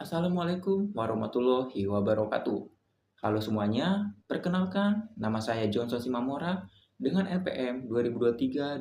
Assalamualaikum warahmatullahi wabarakatuh. Halo semuanya, perkenalkan nama saya Johnson Simamora dengan NPM 2023-21-5015.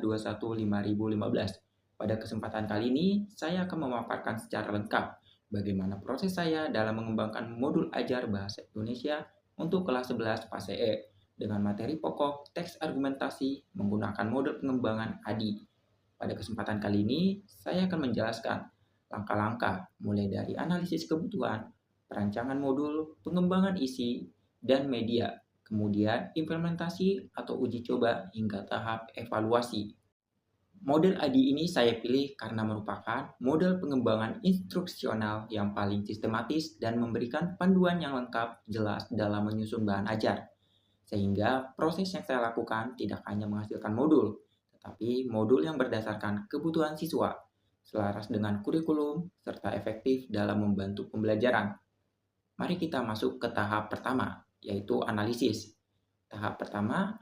Pada kesempatan kali ini, saya akan memaparkan secara lengkap bagaimana proses saya dalam mengembangkan modul ajar bahasa Indonesia untuk kelas 11 fase E dengan materi pokok teks argumentasi menggunakan model pengembangan ADI. Pada kesempatan kali ini, saya akan menjelaskan langkah-langkah mulai dari analisis kebutuhan, perancangan modul, pengembangan isi, dan media, kemudian implementasi atau uji coba hingga tahap evaluasi. Model ADI ini saya pilih karena merupakan model pengembangan instruksional yang paling sistematis dan memberikan panduan yang lengkap jelas dalam menyusun bahan ajar. Sehingga proses yang saya lakukan tidak hanya menghasilkan modul, tetapi modul yang berdasarkan kebutuhan siswa, selaras dengan kurikulum, serta efektif dalam membantu pembelajaran. Mari kita masuk ke tahap pertama, yaitu analisis. Tahap pertama,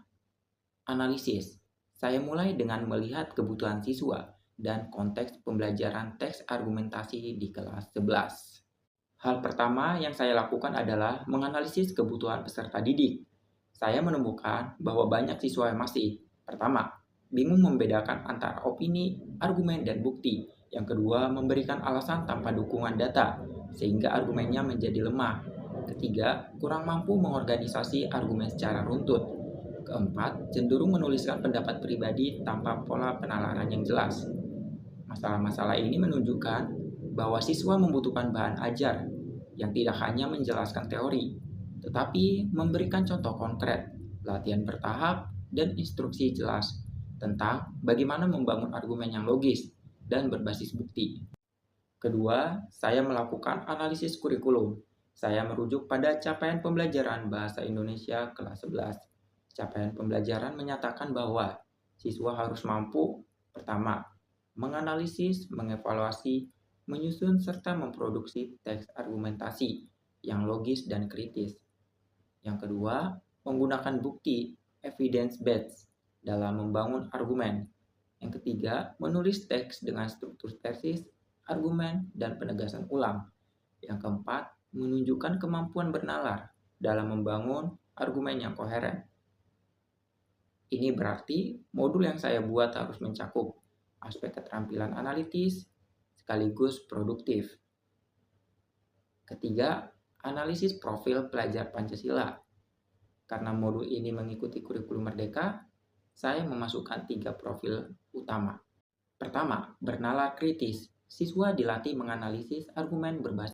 analisis. Saya mulai dengan melihat kebutuhan siswa dan konteks pembelajaran teks argumentasi di kelas 11. Hal pertama yang saya lakukan adalah menganalisis kebutuhan peserta didik. Saya menemukan bahwa banyak siswa yang masih, pertama, bingung membedakan antara opini, argumen, dan bukti. Yang kedua, memberikan alasan tanpa dukungan data, sehingga argumennya menjadi lemah. Ketiga, kurang mampu mengorganisasi argumen secara runtut. Keempat, cenderung menuliskan pendapat pribadi tanpa pola penalaran yang jelas. Masalah-masalah ini menunjukkan bahwa siswa membutuhkan bahan ajar yang tidak hanya menjelaskan teori, tetapi memberikan contoh konkret, latihan bertahap, dan instruksi jelas tentang bagaimana membangun argumen yang logis dan berbasis bukti. Kedua, saya melakukan analisis kurikulum. Saya merujuk pada capaian pembelajaran bahasa Indonesia kelas 11. Capaian pembelajaran menyatakan bahwa siswa harus mampu, pertama, menganalisis, mengevaluasi, menyusun, serta memproduksi teks argumentasi yang logis dan kritis. Yang kedua, menggunakan bukti evidence-based dalam membangun argumen. Yang ketiga, menulis teks dengan struktur tesis, argumen, dan penegasan ulang. Yang keempat, menunjukkan kemampuan bernalar dalam membangun argumen yang koheren. Ini berarti modul yang saya buat harus mencakup aspek keterampilan analitis sekaligus produktif. Ketiga, analisis profil pelajar Pancasila. Karena modul ini mengikuti kurikulum Merdeka, saya memasukkan 3 profil utama. Pertama, bernalar kritis. Siswa dilatih menganalisis argumen berbasis